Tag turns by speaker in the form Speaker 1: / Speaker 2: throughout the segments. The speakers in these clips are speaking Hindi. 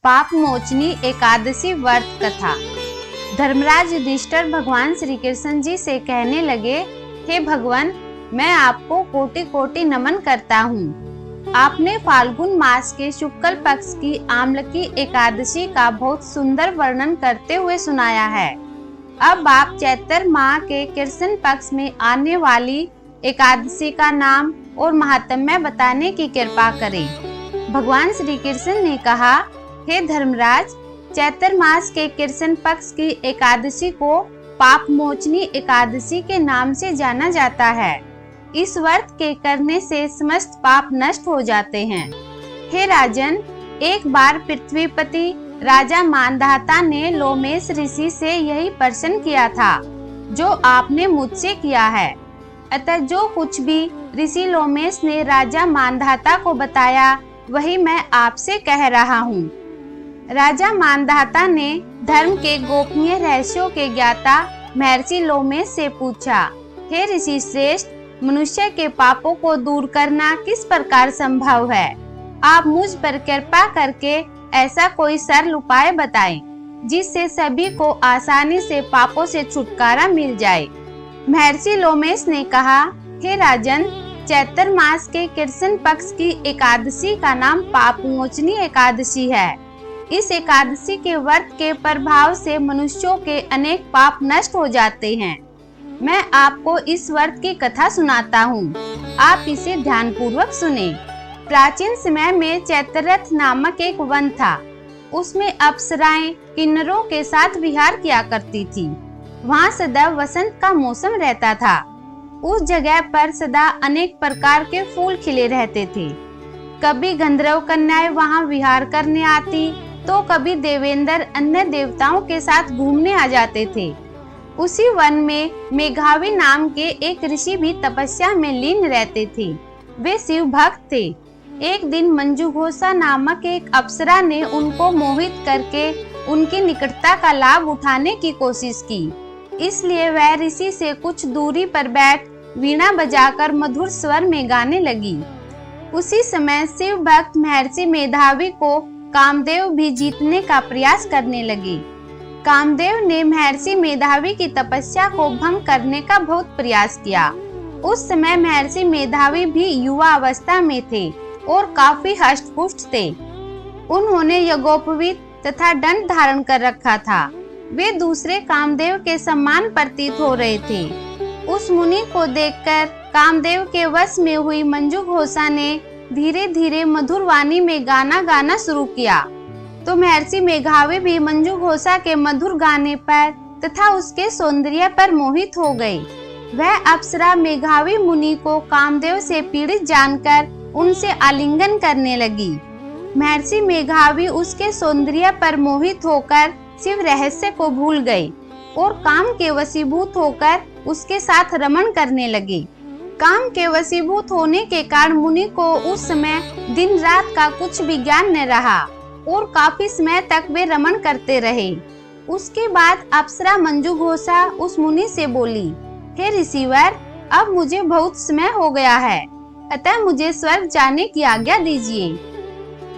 Speaker 1: पाप मोचनी एकादशी व्रत कथा। धर्मराज युधिष्ठिर भगवान श्री कृष्ण जी से कहने लगे, हे भगवान, मैं आपको कोटि कोटि नमन करता हूँ। आपने फाल्गुन मास के शुक्ल पक्ष की आम्लकी एकादशी का बहुत सुंदर वर्णन करते हुए सुनाया है। अब आप चैत्र माह के कृष्ण पक्ष में आने वाली एकादशी का नाम और महात्म्य बताने की कृपा करें। भगवान श्री कृष्ण ने कहा, हे धर्मराज, चैत्र मास के कृष्ण पक्ष की एकादशी को पाप मोचनी एकादशी के नाम से जाना जाता है। इस व्रत के करने से समस्त पाप नष्ट हो जाते हैं। हे राजन, एक बार पृथ्वीपति राजा मानधाता ने लोमेश ऋषि से यही प्रश्न किया था जो आपने मुझसे किया है। अतः जो कुछ भी ऋषि लोमेश ने राजा मानधाता को बताया वही मैं आपसे कह रहा हूँ। राजा मानधाता ने धर्म के गोपनीय रहस्यों के ज्ञाता महर्षि लोमेश से पूछा, हे ऋषि श्रेष्ठ, मनुष्य के पापों को दूर करना किस प्रकार संभव है? आप मुझ पर कृपा करके ऐसा कोई सरल उपाय बताएं जिससे सभी को आसानी से पापों से छुटकारा मिल जाए। महर्षि लोमेश ने कहा, हे राजन, चैत्र मास के कृष्ण पक्ष की एकादशी का नाम पापमोचनी एकादशी है। इस एकादशी के व्रत के प्रभाव से मनुष्यों के अनेक पाप नष्ट हो जाते हैं। मैं आपको इस व्रत की कथा सुनाता हूँ, आप इसे ध्यान पूर्वक सुने। प्राचीन समय में चैत्ररथ नामक एक वन था। उसमें अप्सराएं किन्नरों के साथ विहार किया करती थी। वहाँ सदा वसंत का मौसम रहता था। उस जगह पर सदा अनेक प्रकार के फूल खिले रहते थे। कभी गंधर्व कन्याएं वहाँ विहार करने आती तो कभी देवेंद्र अन्य देवताओं के साथ घूमने आ जाते थे। उसी वन में मेघावी नाम के एक ऋषि भी तपस्या में लीन रहते थे। वे शिव भक्त थे। एक दिन मंजुघोषा नामक एक अप्सरा ने उनको मोहित करके उनकी निकटता का लाभ उठाने की कोशिश की। इसलिए वह ऋषि से कुछ दूरी पर बैठ वीणा बजाकर मधुर स्वर में गाने लगी। उसी समय शिव भक्त महर्षि मेधावी को कामदेव भी जीतने का प्रयास करने लगे। कामदेव ने महर्षि मेधावी की तपस्या को भंग करने का बहुत प्रयास किया। उस समय महर्षि मेधावी भी युवा अवस्था में थे और काफी हष्ट-पुष्ट थे। उन्होंने यज्ञोपवीत तथा दंड धारण कर रखा था। वे दूसरे कामदेव के समान प्रतीत हो रहे थे। उस मुनि को देखकर कामदेव के वश में हुई मंजुघोषा ने धीरे धीरे मधुर वाणी में गाना गाना शुरू किया तो महर्षि मेघावी भी मंजुघोषा के मधुर गाने पर तथा उसके सौंदर्य पर मोहित हो गई। वह अप्सरा मेघावी मुनि को कामदेव से पीड़ित जानकर उनसे आलिंगन करने लगी। महर्षि मेघावी उसके सौंदर्य पर मोहित होकर शिव रहस्य को भूल गए और काम के वशीभूत होकर उसके साथ रमण करने लगे। काम के वशीभूत होने के कारण मुनि को उस समय दिन रात का कुछ भी ज्ञान न रहा और काफी समय तक वे रमण करते रहे। उसके बाद अप्सरा मंजुघोषा उस मुनि से बोली, हे ऋषिवर, अब मुझे बहुत समय हो गया है, अतः मुझे स्वर्ग जाने की आज्ञा दीजिए।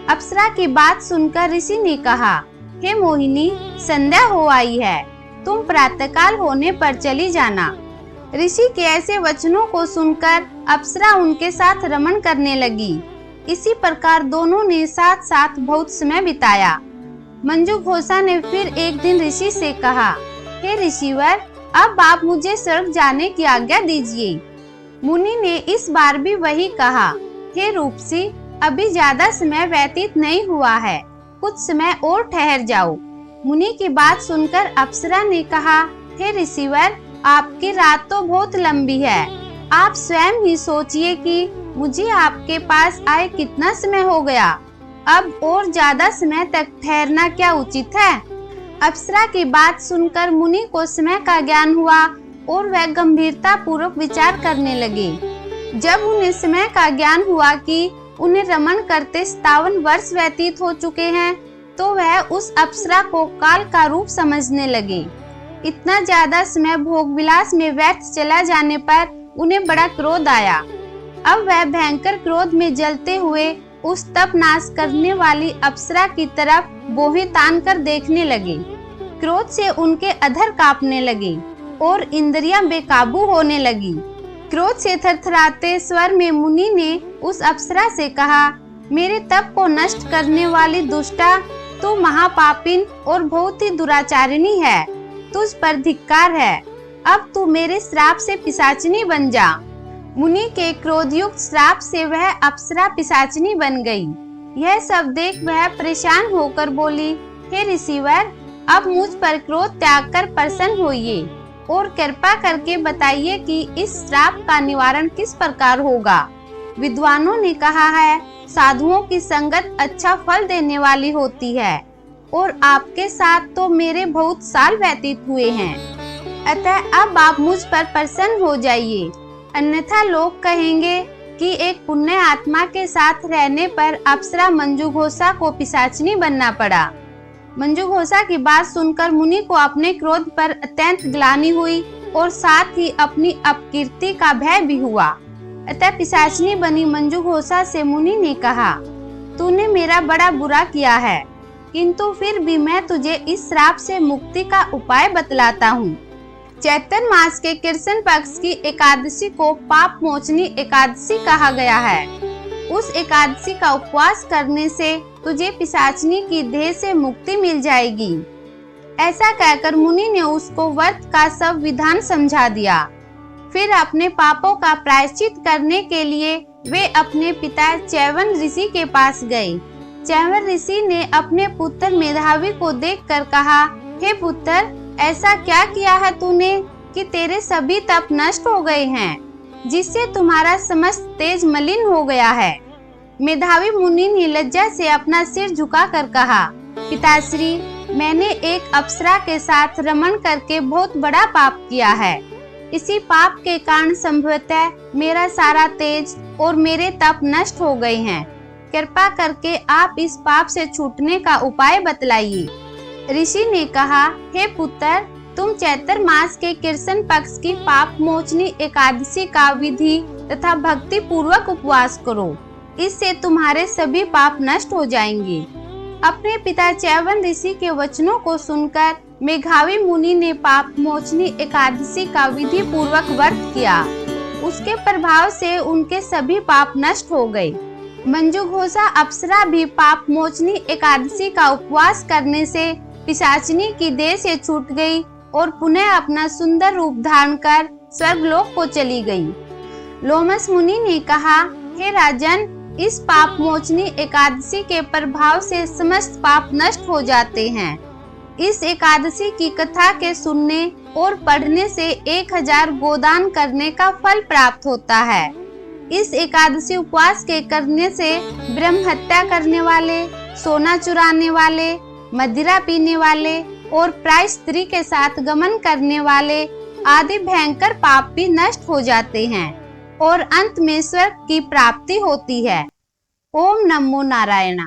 Speaker 1: अप्सरा की बात सुनकर ऋषि ने कहा, हे मोहिनी, संध्या हो आई है, तुम प्रातःकाल होने पर चली जाना। ऋषि के ऐसे वचनों को सुनकर अप्सरा उनके साथ रमण करने लगी। इसी प्रकार दोनों ने साथ साथ बहुत समय बिताया। मंजुघोषा ने फिर एक दिन ऋषि से कहा, हे ऋषिवर, अब आप मुझे स्वर्ग जाने की आज्ञा दीजिए। मुनि ने इस बार भी वही कहा, हे रूपसी, अभी ज्यादा समय व्यतीत नहीं हुआ है, कुछ समय और ठहर जाओ। मुनि की बात सुनकर अप्सरा ने कहा, हे ऋषिवर, आपकी रात तो बहुत लंबी है। आप स्वयं ही सोचिए कि मुझे आपके पास आए कितना समय हो गया। अब और ज्यादा समय तक ठहरना क्या उचित है? अप्सरा की बात सुनकर मुनि को समय का ज्ञान हुआ और वह गंभीरता पूर्वक विचार करने लगे। जब उन्हें समय का ज्ञान हुआ कि उन्हें रमण करते 57 वर्ष व्यतीत हो चुके हैं तो वह उस अप्सरा को काल का रूप समझने लगे। इतना ज्यादा समय भोग विलास में व्यर्थ चला जाने पर उन्हें बड़ा क्रोध आया। अब वह भयंकर क्रोध में जलते हुए उस तप नाश करने वाली अप्सरा की तरफ बोहें तान कर देखने लगे। क्रोध से उनके अधर कांपने लगे और इंद्रियां बेकाबू होने लगी। क्रोध से थरथराते स्वर में मुनि ने उस अप्सरा से कहा, मेरे तप को नष्ट करने वाली दुष्टा, तू महापापिन और बहुत ही दुराचारिणी है। तुझ पर धिक्कार है। अब तू मेरे श्राप से पिशाचिनी बन जा। मुनि के क्रोधयुक्त श्राप से वह अप्सरा पिशाचिनी बन गई। यह सब देख वह परेशान होकर बोली, हे ऋषिवर, अब मुझ पर क्रोध त्याग कर प्रसन्न होइए और कृपा करके बताइए कि इस श्राप का निवारण किस प्रकार होगा। विद्वानों ने कहा है, साधुओं की संगत अच्छा फल देने वाली होती है और आपके साथ तो मेरे बहुत साल व्यतीत हुए हैं। अतः अब आप मुझ पर प्रसन्न हो जाइए, अन्यथा लोग कहेंगे कि एक पुण्य आत्मा के साथ रहने पर अप्सरा मंजुघोषा को पिशाचिनी बनना पड़ा। मंजुघोषा की बात सुनकर मुनि को अपने क्रोध पर अत्यंत ग्लानि हुई और साथ ही अपनी अपकीर्ति का भय भी हुआ। अतः पिशाचिनी बनी मंजुघोषा से मुनि ने कहा, तूने मेरा बड़ा बुरा किया है, किंतु फिर भी मैं तुझे इस श्राप से मुक्ति का उपाय बतलाता हूँ। चैत्र मास के कृष्ण पक्ष की एकादशी को पाप मोचनी एकादशी कहा गया है। उस एकादशी का उपवास करने से तुझे पिशाचिनी की देह से मुक्ति मिल जाएगी। ऐसा कहकर मुनि ने उसको व्रत का सब विधान समझा दिया। फिर अपने पापों का प्रायश्चित करने के लिए वे अपने पिता च्यवन ऋषि के पास गए। च्यवन ऋषि ने अपने पुत्र मेधावी को देखकर कहा, हे पुत्र, ऐसा क्या किया है तूने कि तेरे सभी तप नष्ट हो गए हैं, जिससे तुम्हारा समस्त तेज मलिन हो गया है। मेधावी मुनि ने लज्जा से अपना सिर झुकाकर कहा, पिताश्री, मैंने एक अप्सरा के साथ रमण करके बहुत बड़ा पाप किया है। इसी पाप के कारण संभवतः मेरा सारा तेज और मेरे तप नष्ट हो गए हैं। कृपा करके आप इस पाप से छूटने का उपाय बतलाइए। ऋषि ने कहा, हे पुत्र, तुम चैत्र मास के कृष्ण पक्ष की पाप मोचनी एकादशी का विधि तथा भक्ति पूर्वक उपवास करो। इससे तुम्हारे सभी पाप नष्ट हो जाएंगे। अपने पिता च्यवन ऋषि के वचनों को सुनकर मेघावी मुनि ने पाप मोचनी एकादशी का विधि पूर्वक व्रत किया। उसके प्रभाव से उनके सभी पाप नष्ट हो गए। मंजुघोषा अप्सरा भी पाप मोचनी एकादशी का उपवास करने से पिशाचिनी की देह से छूट गई और पुनः अपना सुंदर रूप धारण कर स्वर्गलोक को चली गई। लोमस मुनि ने कहा, हे राजन, इस पाप मोचनी एकादशी के प्रभाव से समस्त पाप नष्ट हो जाते हैं। इस एकादशी की कथा के सुनने और पढ़ने से 1000 गोदान करने का फल प्राप्त होता है। इस एकादशी उपवास के करने से ब्रह्म हत्या करने वाले, सोना चुराने वाले, मदिरा पीने वाले और प्राय स्त्री के साथ गमन करने वाले आदि भयंकर पाप भी नष्ट हो जाते हैं और अंत में स्वर्ग की प्राप्ति होती है। ओम नमो नारायण।